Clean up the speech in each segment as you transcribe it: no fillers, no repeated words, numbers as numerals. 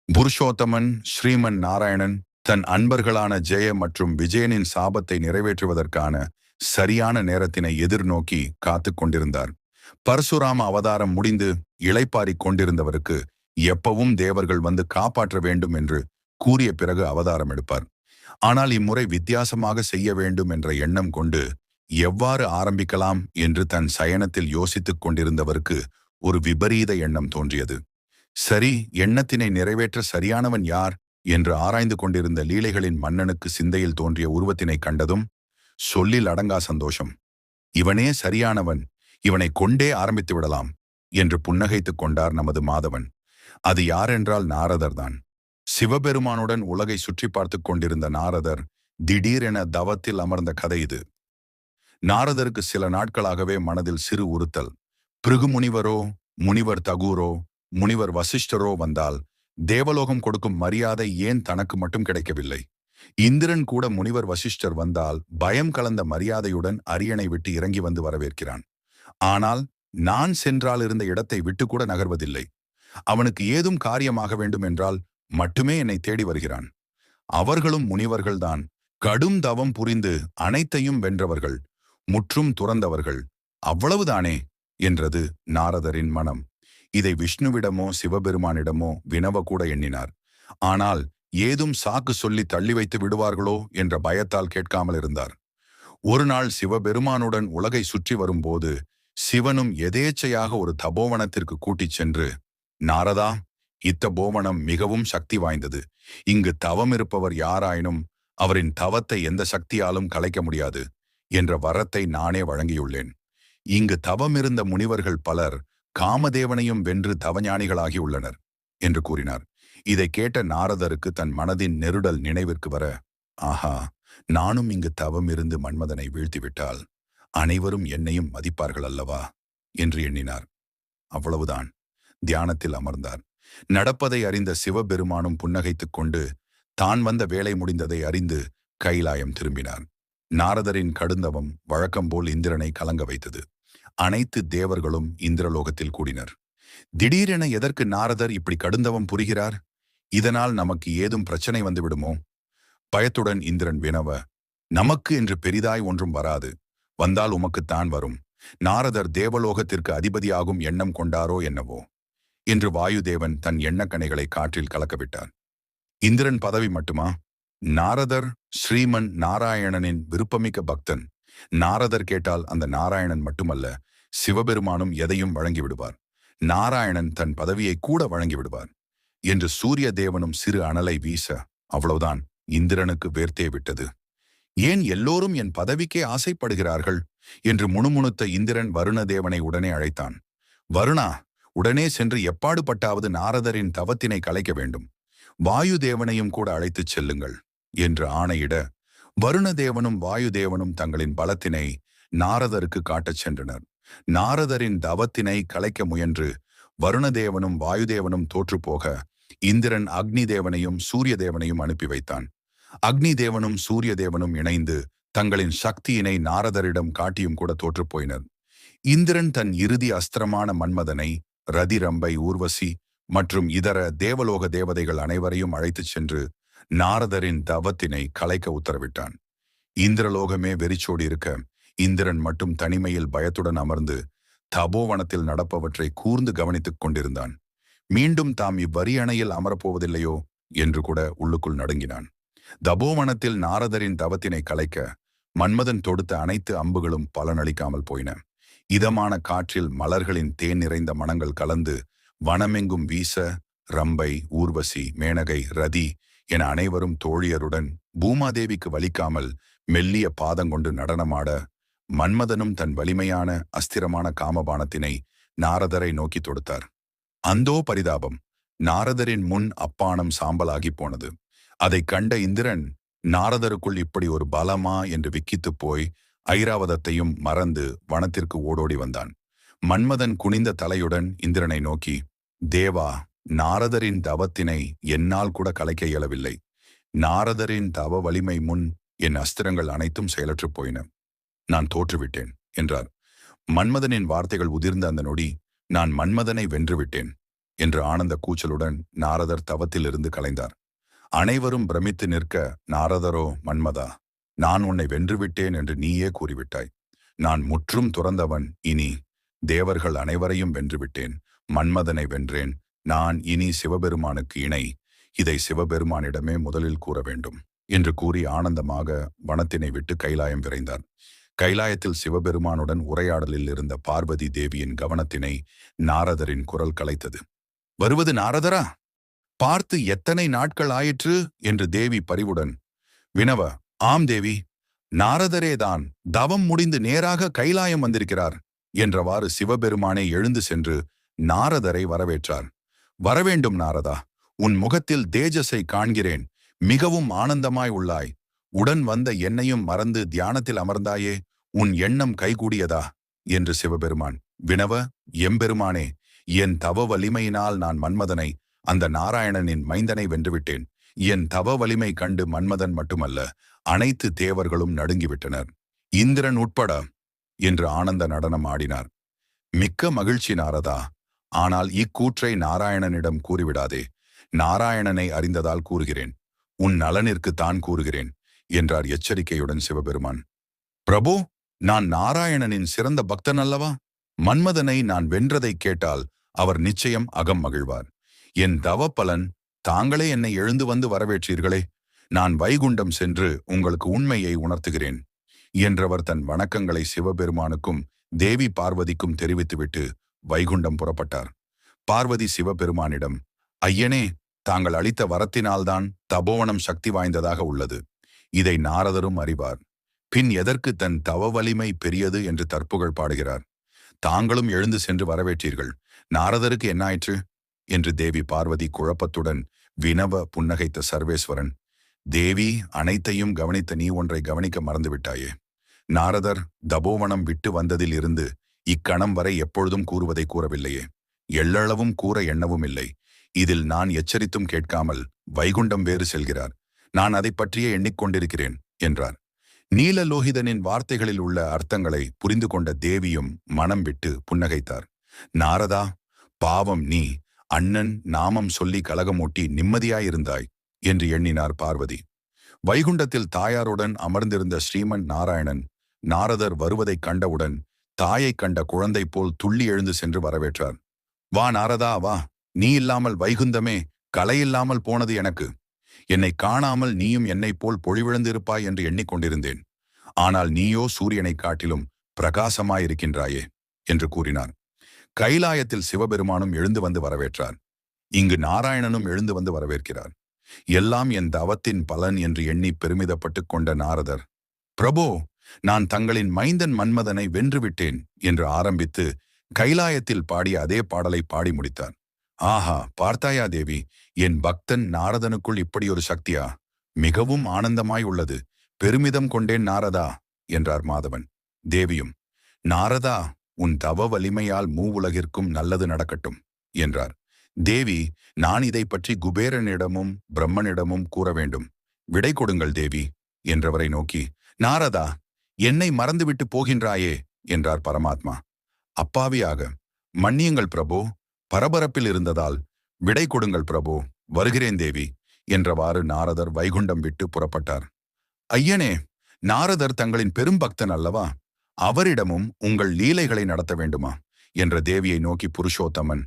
புருஷோத்தமன் ஸ்ரீமன் நாராயணன் தன் அன்பர்களான ஜெய மற்றும் விஜயனின் சாபத்தை நிறைவேற்றுவதற்கான சரியான நேரத்தினை எதிர்நோக்கி காத்து கொண்டிருந்தார். பரசுராம அவதாரம் முடிந்து இளைப்பாறிக் கொண்டிருந்தவருக்கு எப்பவும் தேவர்கள் வந்து காப்பாற்ற வேண்டும் என்று கூறிய பிறகு அவதாரம் எடுப்பார். ஆனால் இம்முறை வித்தியாசமாக செய்ய வேண்டும் என்ற எண்ணம் கொண்டு எவ்வாறு ஆரம்பிக்கலாம் என்று தன் சயனத்தில் யோசித்துக் கொண்டிருந்தவருக்கு ஒரு விபரீத எண்ணம் தோன்றியது. சரி, எண்ணத்தினை நிறைவேற்ற சரியானவன் யார் என்று ஆராய்ந்து கொண்டிருந்த லீலைகளின் மன்னனுக்கு சிந்தையில் தோன்றிய உருவத்தினை கண்டதும் சொல்லில் அடங்கா சந்தோஷம். இவனே சரியானவன், இவனை கொண்டே ஆரம்பித்து விடலாம் என்று புன்னகைத்துக் கொண்டார் நமது மாதவன். அது யாரென்றால் நாரதர்தான். சிவபெருமானுடன் உலகை சுற்றி பார்த்து கொண்டிருந்த நாரதர் திடீரென தவத்தில் அமர்ந்த கதை இது. நாரதருக்கு சில நாட்களாகவே மனதில் சிறு உறுத்தல். பிருகு முனிவரோ, முனிவர் தகூரோ, முனிவர் வசிஷ்டரோ வந்தால் தேவலோகம் கொடுக்கும் மரியாதை ஏன் தனக்கு மட்டும் கிடைக்கவில்லை? இந்திரன் கூட முனிவர் வசிஷ்டர் வந்தால் பயம் கலந்த மரியாதையுடன் அரியணை விட்டு இறங்கி வந்து வரவேற்கிறான். ஆனால் நான் சென்றால் இருந்த இடத்தை விட்டு கூட நகர்வதில்லை. அவனுக்கு ஏதும் காரியமாக வேண்டும் என்றால் மட்டுமே என்னை தேடி வருகிறான். அவர்களும் முனிவர்கள்தான். கடும் தவம் புரிந்து அனைத்தையும் வென்றவர்கள், முற்றும் துறந்தவர்கள். அவ்வளவுதானே என்றது நாரதரின் மனம். இதை விஷ்ணுவிடமோ சிவபெருமானிடமோ வினவ கூட எண்ணினார். ஆனால் ஏதும் சாக்கு சொல்லி தள்ளி வைத்து விடுவார்களோ என்ற பயத்தால் கேட்காமல் இருந்தார். ஒரு நாள் சிவபெருமானுடன் உலகை சுற்றி வரும்போது சிவனும் எதேச்சையாக ஒரு தபோவனத்திற்கு கூட்டிச் சென்று, நாரதா, இத்தபோவனம் மிகவும் சக்தி வாய்ந்தது. இங்கு தவம் இருப்பவர் யாராயினும் அவரின் தவத்தை எந்த சக்தியாலும் கலைக்க முடியாது என்ற வரத்தை நானே வழங்கியுள்ளேன். இங்கு தவமிருந்த முனிவர்கள் பலர் காமதேவனையும் வென்று தவஞானிகளாகி உள்ளனர் என்று கூறினார். இதை கேட்ட நாரதருக்கு தன் மனதின் நெருடல் நினைவிற்கு வர, ஆஹா, நானும் இங்கு தவம் இருந்து மன்மதனை வீழ்த்திவிட்டால் அனைவரும் என்னையும் மதிப்பார்கள் அல்லவா என்று எண்ணினார். அவ்வளவுதான். தியானத்தில் அமர்ந்தார். நடப்பதை அறிந்த சிவபெருமானும் புன்னகைத்துக் கொண்டு தான் வந்த வேலை முடிந்ததை அறிந்து கைலாயம் திரும்பினார். நாரதரின் கடுந்தவம் வழக்கம்போல் இந்திரனை கலங்க வைத்தது. அனைத்து தேவர்களும் இந்திரலோகத்தில் கூடினர். திடீரென எதற்கு நாரதர் இப்படி கடுந்தவம் புரிகிறார்? இதனால் நமக்கு ஏதும் பிரச்சனை வந்துவிடுமோ? பயத்துடன் இந்திரன் வினவ, நமக்கு என்று பெரிதாய் ஒன்றும் வராது. வந்தால் உமக்குத்தான் வரும். நாரதர் தேவலோகத்திற்கு அதிபதியாகும் எண்ணம் கொண்டாரோ என்னவோ என்று வாயுதேவன் தன் எண்ணக்கணைகளை காற்றில் கலக்கவிட்டார். இந்திரன் பதவி மட்டுமா? நாரதர் ஸ்ரீமன் நாராயணனின் விருப்பமிக்க பக்தன். நாரதர் கேட்டால் அந்த நாராயணன் மட்டுமல்ல, சிவபெருமானும் எதையும் வழங்கிவிடுவார். நாராயணன் தன் பதவியை கூட வழங்கிவிடுவார் என்று சூரிய தேவனும் சிறு அனலை வீச, அவ்வளவுதான், இந்திரனுக்கு வேர்த்தே விட்டது. ஏன் எல்லோரும் என் பதவிக்கே ஆசைப்படுகிறார்கள் என்று முணுமுணுத்த இந்திரன் வருணதேவனை உடனே அழைத்தான். வருணா, உடனே சென்று எப்பாடுபட்டாவது நாரதரின் தவத்தினை கலைக்க வேண்டும். வாயுதேவனையும் கூட அழைத்துச் செல்லுங்கள் என்று ஆணையிட, வருணதேவனும் வாயுதேவனும் தங்களின் பலத்தினை நாரதருக்கு காட்டச் சென்றனர். நாரதரின் தவத்தினை கலைக்க முயன்று வருணதேவனும் வாயுதேவனும் தோற்றுப்போக இந்திரன் அக்னி தேவனையும் சூரிய தேவனையும் அனுப்பி வைத்தான். அக்னி தேவனும் சூரிய தேவனும் இணைந்து தங்களின் சக்தியினை நாரதரிடம் காட்டியும் கூட தோற்றுப்போயினர். இந்திரன் தன் இறுதி அஸ்திரமான மன்மதனை, ரதிரம்பை, ஊர்வசி மற்றும் இதர தேவலோக தேவதைகள் அனைவரையும் அழைத்துச் சென்று நாரதரின் தவத்தினை கலைக்க உத்தரவிட்டான். இந்திரலோகமே வெறிச்சோடி இருக்க இந்திரன் மட்டும் தனிமையில் பயத்துடன் அமர்ந்து தபோவனத்தில் நடப்பவற்றை கூர்ந்து கவனித்துக் கொண்டிருந்தான். மீண்டும் தாம் இவ்வரியணையில் அமரப்போவதில்லையோ என்று கூட உள்ளுக்குள் நடுங்கினான். தபோவனத்தில் நாரதரின் தவத்தினை கலைக்க மன்மதன் தொடுத்த அனைத்து அம்புகளும் பலனளிக்காமல் போயின. இதமான காற்றில் மலர்களின் தேன் நிறைந்த மணங்கள் கலந்து வனமெங்கும் வீச ரம்பை, ஊர்வசி, மேனகை, ரதி என அனைவரும் தோழியருடன் பூமாதேவிக்கு வலிக்காமல் மெல்லிய பாதங்கொண்டு நடனமாட மன்மதனும் தன் வலிமையான அஸ்திரமான காமபானத்தினை நாரதரை நோக்கி தொடுத்தார். அந்தோ பரிதாபம்! நாரதரின் முன் அப்பானம் சாம்பலாகி போனது. அதை கண்ட இந்திரன் நாரதருக்குள் இப்படி ஒரு பலமா என்று விக்கித்துப் போய் ஐராவதத்தையும் மறந்து வனத்திற்கு ஓடோடி வந்தான். மன்மதன் குனிந்த தலையுடன் இந்திரனை நோக்கி, தேவா, நாரதரின் தவத்தினை என்னால் கூட கலைக்க இயலவில்லை. நாரதரின் தவ வலிமை முன் என் அஸ்திரங்கள் அனைத்தும் செயலற்றுப் போயின. நான் தோற்றுவிட்டேன் என்றார். மன்மதனின் வார்த்தைகள் உதிர்ந்த அந்த நொடி, நான் மன்மதனை வென்றுவிட்டேன். என்று ஆனந்த கூச்சலுடன் நாரதர் தவத்திலிருந்து கலைந்தார். அனைவரும் பிரமித்து நிற்க, நாரதரோ, மன்மதா, நான் உன்னை வென்றுவிட்டேன் என்று நீயே கூறிவிட்டாய். நான் முற்றும் துறந்தவன். இனி தேவர்கள் அனைவரையும் வென்றுவிட்டேன். மன்மதனை வென்றேன். நான் இனி சிவபெருமானுக்கு இணை. இதை சிவபெருமானிடமே முதலில் கூற வேண்டும் என்று கூறி ஆனந்தமாக வனத்தினை விட்டு கைலாயம் விரைந்தார். கைலாயத்தில் சிவபெருமானுடன் உரையாடலில் இருந்த பார்வதி தேவியின் கவனத்தினை நாரதரின் குரல் கலைத்தது. வருவது நாரதரா? பார்த்து எத்தனை நாட்கள் ஆயிற்று என்று தேவி பரிவுடன் வினவ, ஆம் தேவி, நாரதரேதான் தவம் முடிந்து நேராக கைலாயம் வந்திருக்கிறார் என்றவாறு சிவபெருமானே எழுந்து சென்று நாரதரை வரவேற்றார். வரவேண்டும் நாரதா, உன் முகத்தில் தேஜஸை காண்கிறேன். மிகவும் ஆனந்தமாய் உள்ளாய். உடன் வந்த என்னையும் மறந்து தியானத்தில் அமர்ந்தாயே, உன் எண்ணம் கைகூடியதா என்று சிவபெருமான் வினவ, எம்பெருமானே, என் தவ வலிமையினால் நான் மன்மதனை, அந்த நாராயணனின் மைந்தனை வென்றுவிட்டேன். என் தவ வலிமை கண்டு மன்மதன் மட்டுமல்ல, அனைத்து தேவர்களும் நடுங்கிவிட்டனர், இந்திரன் உட்பட என்று ஆனந்த நடனம் ஆடினார். மிக்க மகிழ்ச்சி நாரதா, ஆனால் இக்கூற்றை நாராயணனிடம் கூறிவிடாதே. நாராயணனை அறிந்ததால் கூறுகிறேன், உன் நலனிற்கு தான் கூறுகிறேன் என்றார் எச்சரிக்கையுடன் சிவபெருமான். பிரபு, நான் நாராயணனின் சிறந்த பக்தன் அல்லவா? மன்மதனை நான் வென்றதை கேட்டால் அவர் நிச்சயம் அகம் மகிழ்வார். என் தவ பலன், தாங்களே என்னை எழுந்து வந்து வரவேற்றீர்களே. நான் வைகுண்டம் சென்று உங்களுக்கு உண்மையை உணர்த்துகிறேன் என்றவர் தன் வணக்கங்களை சிவபெருமானுக்கும் தேவி பார்வதிக்கும் தெரிவித்துவிட்டு வைகுண்டம் புறப்பட்டார். பார்வதி சிவபெருமானிடம், ஐயனே, தாங்கள் அளித்த வரத்தினால்தான் தபோவனம் சக்தி வாய்ந்ததாக உள்ளது. இதை நாரதரும் அறிவார். பின் எதற்கு தன் தவ வலிமை பெரியது என்று தற்புகழ் பாடுகிறார்? தாங்களும் எழுந்து சென்று வரவேற்றீர்கள். நாரதருக்கு என்னாயிற்று என்று தேவி பார்வதி குழப்பத்துடன் வினவ புன்னகைத்த சர்வேஸ்வரன், தேவி, அனைத்தையும் கவனித்த நீ ஒன்றை கவனிக்க மறந்துவிட்டாயே. நாரதர் தபோவனம் விட்டு வந்ததில் இருந்து இக்கணம் வரை எப்பொழுதும் கூறுவதை கூறவில்லையே. எள்ளளவும் கூற எண்ணவும் இல்லை. இதில் நான் எச்சரித்தும் கேட்காமல் வைகுண்டம் வேறு செல்கிறார். நான் அதை பற்றியே எண்ணிக்கொண்டிருக்கிறேன் என்றார். நீலலோகிதனின் வார்த்தைகளில் உள்ள அர்த்தங்களை புரிந்து கொண்ட தேவியும் மனம் விட்டு புன்னகைத்தார். நாரதா, பாவம் நீ, அண்ணன் நாமம் சொல்லி கலகமூட்டி நிம்மதியாயிருந்தாய் என்று எண்ணினார் பார்வதி. வைகுண்டத்தில் தாயாருடன் அமர்ந்திருந்த ஸ்ரீமன் நாராயணன் நாரதர் வருவதைக் கண்டவுடன் தாயைக் கண்ட குழந்தை போல் துள்ளி எழுந்து சென்று வரவேற்றார். வா நாரதா, வா. நீ இல்லாமல் வைகுந்தமே கலையில்லாமல் போனது எனக்கு. என்னை காணாமல் நீயும் என்னைப் போல் பொழிவிழந்திருப்பாய் என்று எண்ணிக்கொண்டிருந்தேன். ஆனால் நீயோ சூரியனைக் காட்டிலும் பிரகாசமாயிருக்கின்றாயே என்று கூறினார். கைலாயத்தில் சிவபெருமானும் எழுந்து வந்து வரவேற்றார். இங்கு நாராயணனும் எழுந்து வந்து வரவேற்கிறார். எல்லாம் என் தவத்தின் பலன் என்று எண்ணி பெருமிதப்பட்டுக் கொண்ட நாரதர், பிரபோ, நான் தங்களின் மைந்தன் மன்மதனை வென்றுவிட்டேன் என்று ஆரம்பித்து கைலாயத்தில் பாடிய அதே பாடலை பாடி முடித்தார். ஆஹா, பார்த்தாயா தேவி, என் பக்தன் நாரதனுக்குள் இப்படி ஒரு சக்தியா? மிகவும் ஆனந்தமாய் உள்ளது. பெருமிதம் கொண்டேன் நாரதா என்றார் மாதவன். தேவியும், நாரதா, உன் தவ வலிமையால் மூவுலகிற்கும் நல்லது நடக்கட்டும் என்றார். தேவி, நான் இதை பற்றி குபேரனிடமும் பிரம்மனிடமும் கூற வேண்டும். விடை கொடுங்கள் தேவி என்றவரை நோக்கி, நாரதா, என்னை மறந்துவிட்டு போகின்றாயே என்றார் பரமாத்மா. அப்பாவியாக, மன்னியுங்கள் பிரபோ, பரபரப்பில் இருந்ததால். விடை கொடுங்கள் பிரபோ, வருகிறேன் தேவி என்றவாறு நாரதர் வைகுண்டம் விட்டு புறப்பட்டார். ஐயனே, நாரதர் தங்களின் பெரும் பக்தன் அல்லவா? அவரிடமும் உங்கள் லீலைகளை நடத்த வேண்டுமா என்ற தேவியை நோக்கி புருஷோத்தமன்,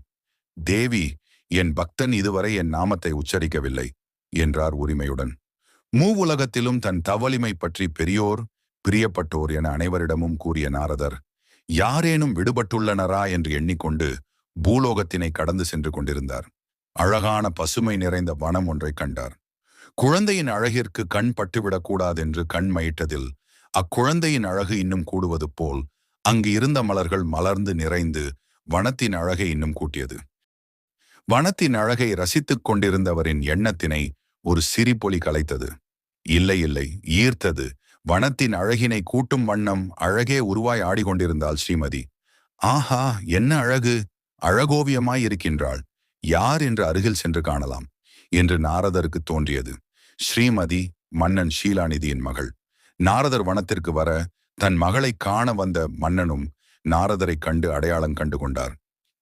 தேவி, என் பக்தன் இதுவரை என் நாமத்தை உச்சரிக்கவில்லை என்றார் உரிமையுடன். மூவுலகத்திலும் தன் தவலிமை பற்றி பெரியோர், பிரியப்பட்டோர் என அனைவரிடமும் கூறிய நாரதர், யாரேனும் விடுபட்டுள்ளனரா என்று எண்ணிக்கொண்டு பூலோகத்தினை கடந்து சென்று கொண்டிருந்தார். அழகான பசுமை நிறைந்த வனம் ஒன்றை கண்டார். குழந்தையின் அழகிற்கு கண் பட்டுவிடக்கூடாதென்று கண் மயிட்டதில் அக்குழந்தையின் அழகு இன்னும் கூடுவது போல் அங்கு இருந்த மலர்கள் மலர்ந்து நிறைந்து வனத்தின் அழகை இன்னும் கூட்டியது. வனத்தின் அழகை ரசித்துக் கொண்டிருந்தவரின் எண்ணத்தினை ஒரு சிரிப்பொலி கலைத்தது. இல்லை இல்லை, ஈர்த்தது. வனத்தின் அழகினை கூட்டும் வண்ணம் அழகே உருவாய் ஆடிக்கொண்டிருந்தாள் ஸ்ரீமதி. ஆஹா, என்ன அழகு! அழகோவியமாய் இருக்கின்றாள். யார் என்று அருகில் சென்று காணலாம் என்று நாரதருக்கு தோன்றியது. ஸ்ரீமதி மன்னன் ஷீலாநிதியின் மகள். நாரதர் வனத்திற்கு வர தன் மகளை காண வந்த மன்னனும் நாரதரை கண்டு அடையாளம் கண்டு கொண்டார்.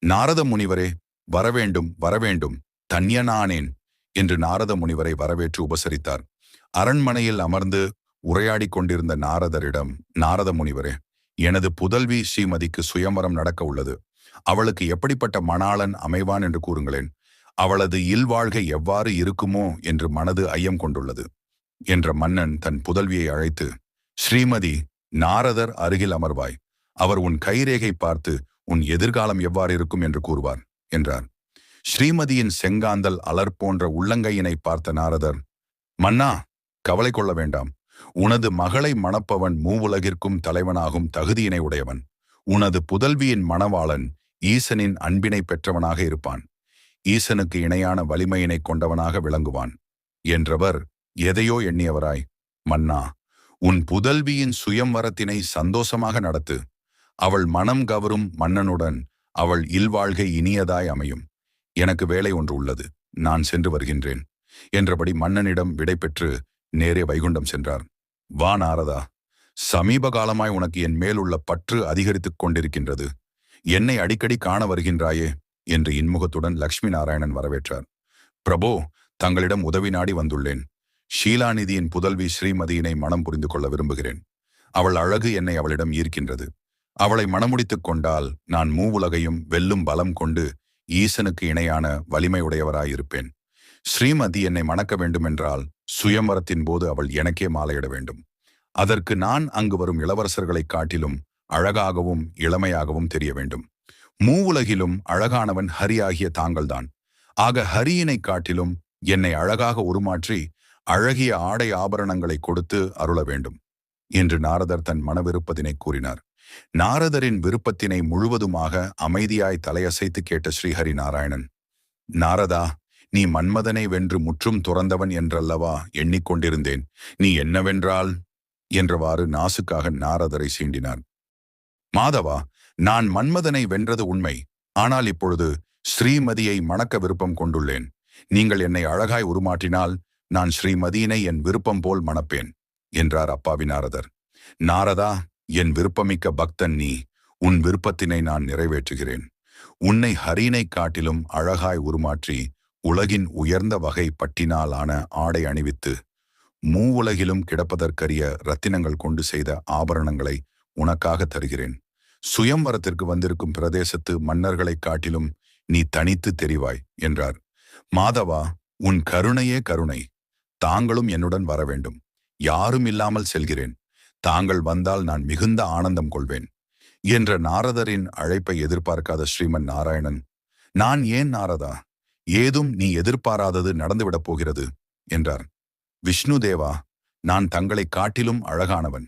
நாரத முனிவரே, வரவேண்டும் வரவேண்டும், தன்யனானேன் என்று நாரத முனிவரை வரவேற்று உபசரித்தார். அரண்மனையில் அமர்ந்து உரையாடிக் கொண்டிருந்த நாரதரிடம், நாரத முனிவரே, எனது புதல்வி ஸ்ரீமதிக்கு சுயம்பரம் நடக்க உள்ளது. அவளுக்கு எப்படிப்பட்ட மணாளன் அமைவான் என்று கூறுங்களேன். அவளது இல்வாழ்கை எவ்வாறு இருக்குமோ என்று மனது ஐயம் கொண்டுள்ளது என்ற மன்னன் தன் புதல்வியை அழைத்து, ஸ்ரீமதி, நாரதர் அருகில் அமர்வாய். அவர் உன் கைரேகை பார்த்து உன் எதிர்காலம் எவ்வாறு இருக்கும் என்று கூறுவார் என்றார். ஸ்ரீமதியின் செங்காந்தல் அலர் போன்ற உள்ளங்கையினை பார்த்த நாரதர், மன்னா, கவலை கொள்ள வேண்டாம். உனது மகளை மணப்பவன் மூவுலகிற்கும் தலைவனாகும் தகுதியினை உடையவன். உனது புதல்வியின் மணவாளன் ஈசனின் அன்பினை பெற்றவனாக இருப்பான். ஈசனுக்கு இணையான வலிமையினை கொண்டவனாக விளங்குவான் என்றவர் எதையோ எண்ணியவராய், மன்னா, உன் புதல்வியின் சுயம்வரத்தினை சந்தோஷமாக நடத்து. அவள் மனம் கவரும் மன்னனுடன் அவள் இல்வாழ்கை இனியதாய் அமையும். எனக்கு வேலை ஒன்று உள்ளது, நான் சென்று வருகின்றேன் என்றபடி மன்னனிடம் விடைபெற்று நேரே வைகுண்டம் சென்றார். வா நாரதா, சமீப காலமாய் உனக்கு என் மேலுள்ள பற்று அதிகரித்துக் கொண்டிருக்கின்றது. என்னை அடிக்கடி காண வருகின்றாயே என்று இன்முகத்துடன் லக்ஷ்மி நாராயணன் வரவேற்றார். பிரபோ, தங்களிடம் உதவி நாடி வந்துள்ளேன். ஷீலாநிதியின் புதல்வி ஸ்ரீமதியினை மனம் புரிந்து கொள்ள விரும்புகிறேன். அவள் அழகு என்னை அவளிடம் ஈர்க்கின்றது. அவளை மணமுடித்துக் கொண்டால் நான் மூவுலகையும் வெல்லும் பலம் கொண்டு ஈசனுக்கு இணையான வலிமையுடையவராயிருப்பேன். ஸ்ரீமதி என்னை மணக்க வேண்டுமென்றால் சுயம்பரத்தின் போது அவள் எனக்கே மாலையிட வேண்டும். அதற்கு நான் அங்கு வரும் இளவரசர்களைக் காட்டிலும் அழகாகவும் இளமையாகவும் தெரிய வேண்டும். மூவுலகிலும் அழகானவன் ஹரி ஆகிய தாங்கள்தான். ஆக ஹரியினை காட்டிலும் என்னை அழகாக உருமாற்றி அழகிய ஆடை ஆபரணங்களை கொடுத்து அருள வேண்டும் என்று நாரதர் தன் மனவிருப்பதினை கூறினார். நாரதரின் விருப்பத்தினை முழுவதுமாக அமைதியாய் தலையசைத்து கேட்ட ஸ்ரீஹரி நாராயணன், நாரதா, நீ மன்மதனை வென்று முற்றும் துறந்தவன் என்றல்லவா எண்ணிக்கொண்டிருந்தேன். நீ என்னவென்றால் என்றவாறு நாசுக்காக நாரதரை சீண்டினார். மாதவா, நான் மன்மதனை வென்றது உண்மை. ஆனால் இப்பொழுது ஸ்ரீமதியை மணக்க விருப்பம் கொண்டுள்ளேன். நீங்கள் என்னை அழகாய் உருமாற்றினால் நான் ஸ்ரீமதியினை என் விருப்பம் போல் மணப்பேன் என்றார் அப்பாவி நாரதர். நாரதா, என் விருப்பமிக்க பக்தன் நீ. உன் விருப்பத்தினை நான் நிறைவேற்றுகிறேன். உன்னை ஹரினை காட்டிலும் அழகாய் உருமாற்றி உலகின் உயர்ந்த வகை பட்டினாலான ஆடை அணிவித்து மூவுலகிலும் கிடப்பதற்கரிய இரத்தினங்கள் கொண்டு செய்த ஆபரணங்களை உனக்காக தருகிறேன். சுயம்வரத்திற்கு வந்திருக்கும் பிரதேசத்து மன்னர்களைக் காட்டிலும் நீ தனித்து தெரிவாய் என்றார். மாதவா, உன் கருணையே கருணை. தாங்களும் என்னுடன் வர வேண்டும். யாரும் இல்லாமல் செல்கிறேன். தாங்கள் வந்தால் நான் மிகுந்த ஆனந்தம் கொள்வேன் என்ற நாரதரின் அழைப்பை எதிர்பார்க்காத ஸ்ரீமன் நாராயணன், நான் ஏன் நாரதா, ஏதும் நீ எதிர்பாராதது நடந்துவிடப் போகிறது என்றார். விஷ்ணு தேவா, நான் தங்களை காட்டிலும் அழகானவன்.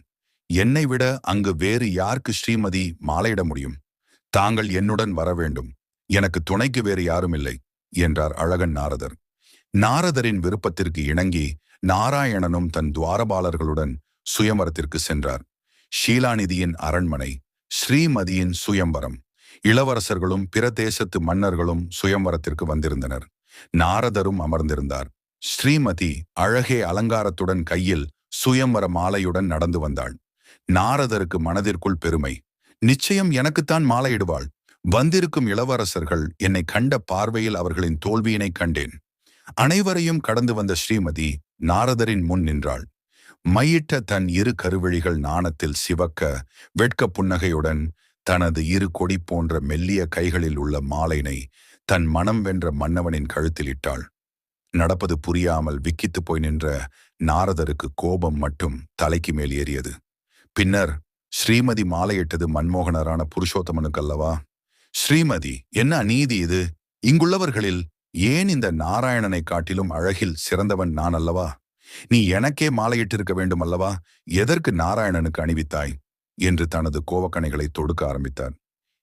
என்னை விட அங்கு வேறு யாருக்கு ஸ்ரீமதி மாலையிட முடியும்? தாங்கள் என்னுடன் வர வேண்டும். எனக்கு துணைக்கு வேறு யாரும் இல்லை என்றார் அழகன் நாரதர். நாரதரின் விருப்பத்திற்கு இணங்கி நாராயணனும் தன் துவாரபாலர்களுடன் சுயம்பரத்திற்கு சென்றார். ஷீலாநிதியின் அரண்மனை, ஸ்ரீமதியின் சுயம்பரம். இளவரசர்களும் பிற தேசத்து மன்னர்களும் சுயம்பரத்திற்கு வந்திருந்தனர். நாரதரும் அமர்ந்திருந்தார். ஸ்ரீமதி அழகே அலங்காரத்துடன் கையில் சுயம்பர மாலையுடன் நடந்து வந்தாள். நாரதருக்கு மனதிற்குள் பெருமை. நிச்சயம் எனக்குத்தான் மாலையிடுவாள். வந்திருக்கும் இளவரசர்கள் என்னை கண்ட பார்வையில் அவர்களின் தோல்வியினை கண்டேன். அனைவரையும் கடந்து வந்த ஸ்ரீமதி நாரதரின் முன் நின்றாள். மையிட்ட தன் இரு கருவிழிகள் நாணத்தில் சிவக்க வெட்க புன்னகையுடன் தனது இரு கொடி போன்ற மெல்லிய கைகளில் உள்ள மாலைனை தன் மனம் வென்ற மன்னவனின் கழுத்தில் இட்டாள். நடப்பது புரியாமல் விக்கித்து போய் நின்ற நாரதருக்கு கோபம் மட்டும் தலைக்கு மேல் ஏறியது. பின்னர், ஸ்ரீமதி மாலையிட்டது மன்மோகனரான புருஷோத்தமனுக்கல்லவா? ஸ்ரீமதி, என்ன அநீதி இது? இங்குள்ளவர்களில் ஏன் இந்த நாராயணனை காட்டிலும் அழகில் சிறந்தவன் நான் அல்லவா? நீ எனக்கே மாலையிட்டிருக்க வேண்டும் அல்லவா? எதற்கு நாராயணனுக்கு அணிவித்தாய் என்று தனது கோவக்கணைகளை தொடுக்க ஆரம்பித்தார்.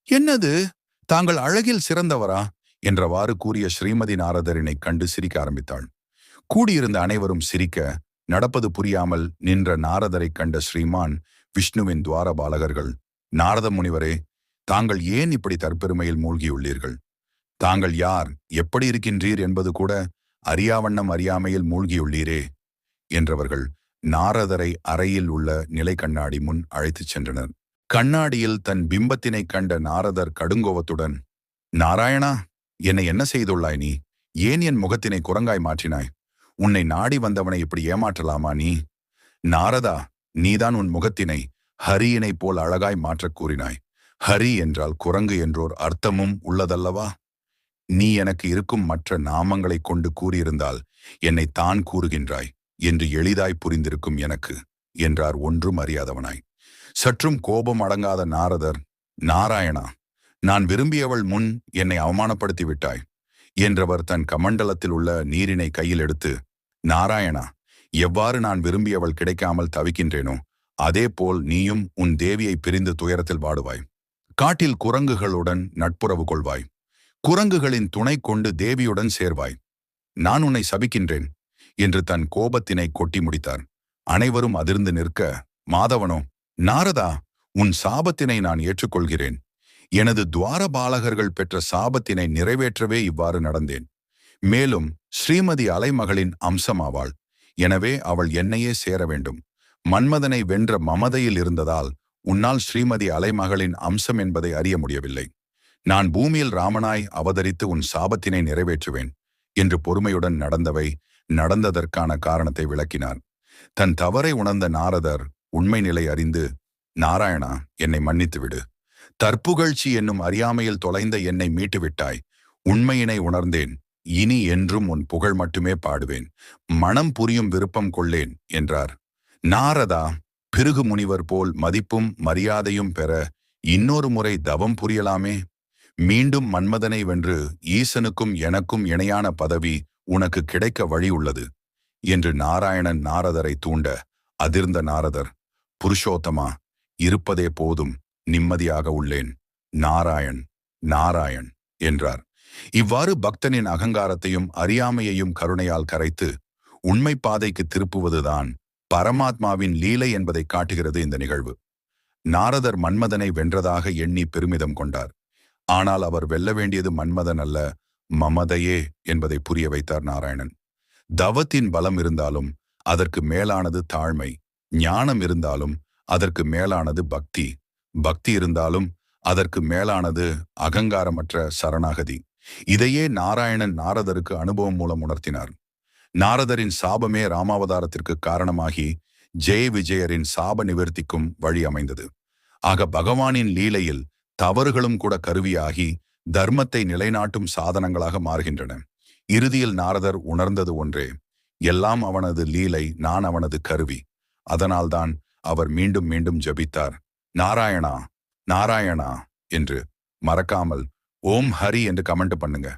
என்னது, தாங்கள் அழகில் சிறந்தவரா என்றவாறு கூறிய ஸ்ரீமதி நாரதரினை கண்டு சிரிக்க ஆரம்பித்தாள். கூடியிருந்த அனைவரும் சிரிக்க, நடப்பது புரியாமல் நின்ற நாரதரை கண்ட ஸ்ரீமான் விஷ்ணுவின் துவாரபாலகர்கள், நாரத முனிவரே, தாங்கள் ஏன் இப்படி தற்பெருமையில் மூழ்கியுள்ளீர்கள்? தாங்கள் யார், எப்படி இருக்கின்றீர் என்பது கூட அறியாவண்ணம் அறியாமையில் மூழ்கியுள்ளீரே என்றவர்கள் நாரதரை அறையில் உள்ள நிலை கண்ணாடி முன் அழைத்துச் சென்றனர். கண்ணாடியில் தன் பிம்பத்தினை கண்ட நாரதர் கடுங்கோவத்துடன், நாராயணா, என்னை என்ன செய்துள்ளாய் நீ? ஏன் என் முகத்தினை குரங்காய் மாற்றினாய்? உன்னை நாடி வந்தவனை இப்படி ஏமாற்றலாமா நீ? நாரதா, நீதான் உன் முகத்தினை ஹரியினைப் போல் அழகாய் மாற்றக் கூறினாய். ஹரி என்றால் குரங்கு என்றோர் அர்த்தமும் உள்ளதல்லவா? நீ எனக்கு இருக்கும் மற்ற நாமங்களைக் கொண்டு கூறியிருந்தால் என்னை தான் கூறுகின்றாய் என்று எளிதாய் புரிந்திருக்கும் எனக்கு, என்றார் ஒன்றும் அறியாதவனாய். சற்றும் கோபம் அடங்காத நாரதர், நாராயணா, நான் விரும்பியவள் முன் என்னை அவமானப்படுத்தி விட்டாய் என்றவர் தன் கமண்டலத்தில் உள்ள நீரினை கையில் எடுத்து, நாராயணா, எவ்வாறு நான் விரும்பியவள் கிடைக்காமல் தவிக்கின்றேனோ அதேபோல் நீயும் உன் தேவியை பிரிந்து துயரத்தில் வாடுவாய். காட்டில் குரங்குகளுடன் நட்புறவு கொள்வாய். குரங்குகளின் துணை கொண்டு தேவியுடன் சேர்வாய். நான் உன்னை சபிக்கின்றேன் என்று தன் கோபத்தினை கொட்டி முடித்தார். அனைவரும் அதிர்ந்து நிற்க, மாதவனோ, நாரதா, உன் சாபத்தினை நான் ஏற்றுக்கொள்கிறேன். எனது துவாரபாலகர்கள் பெற்ற சாபத்தினை நிறைவேற்றவே இவ்வாறு நடந்தேன். மேலும் ஸ்ரீமதி அலைமகளின் அம்சமாவாள். எனவே அவள் என்னையே சேர வேண்டும். மன்மதனை வென்ற மமதையில் இருந்ததால் உன்னால் ஸ்ரீமதி அலைமகளின் அம்சம் என்பதை அறிய முடியவில்லை. நான் பூமியில் ராமனாய் அவதரித்து உன் சாபத்தினை நிறைவேற்றுவேன் என்று பொறுமையுடன் நடந்ததற்கான காரணத்தை விளக்கினார். தன் தவறை உணர்ந்த நாரதர் உண்மை நிலை அறிந்து, நாராயணா, என்னை மன்னித்துவிடு. தற்புகழ்ச்சி என்னும் அறியாமையில் தொலைந்த என்னை மீட்டுவிட்டாய். உண்மையினை உணர்ந்தேன். இனி என்றும் உன் புகழ் மட்டுமே பாடுவேன். மனம் புரியும் விருப்பம் கொள்ளேன் என்றார். நாரதா, பிருகு முனிவர் போல் மதிப்பும் மரியாதையும் பெற இன்னொரு முறை தவம் புரியலாமே. மீண்டும் மன்மதனை வென்று ஈசனுக்கும் எனக்கும் இணையான பதவி உனக்கு கிடைக்க வழி உள்ளது என்று நாராயணன் நாரதரை தூண்ட, அதிர்ந்த நாரதர், புருஷோத்தமா, இருப்பதே போதும், நிம்மதியாக உள்ளேன். நாராயண் நாராயண் என்றார். இவ்வாறு பக்தனின் அகங்காரத்தையும் அறியாமையையும் கருணையால் கரைத்து உண்மை பாதைக்கு திருப்புவதுதான் பரமாத்மாவின் லீலை என்பதை காட்டுகிறது இந்த நிகழ்வு. நாரதர் மன்மதனை வென்றதாக எண்ணி பெருமிதம் கொண்டார். ஆனால் அவர் வெல்ல வேண்டியது மன்மதன் அல்ல, மமதையே என்பதை புரிய வைத்தார் நாராயணன். தவத்தின் பலம் இருந்தாலும் அதற்கு மேலானது தாழ்மை. ஞானம் இருந்தாலும் அதற்கு மேலானது பக்தி. பக்தி இருந்தாலும் அதற்கு மேலானது அகங்காரமற்ற சரணாகதி. இதையே நாராயணன் நாரதருக்கு அனுபவம் மூலம் உணர்த்தினார். நாரதரின் சாபமே ராமாவதாரத்திற்கு காரணமாகி ஜெய விஜயரின் சாப நிவர்த்திக்கும் வழி அமைந்தது. ஆக பகவானின் லீலையில் தவறுகளும் கூட கருவியாகி தர்மத்தை நிலைநாட்டும் சாதனங்களாக மாறுகின்றன. இறுதியில் நாரதர் உணர்ந்தது ஒன்றே, எல்லாம் அவனது லீலை, நான் அவனது கருவி. அதனால்தான் அவர் மீண்டும் மீண்டும் ஜபித்தார், நாராயணா நாராயணா என்று. மறக்காமல் ஓம் ஹரி என்று கமெண்ட் பண்ணுங்க.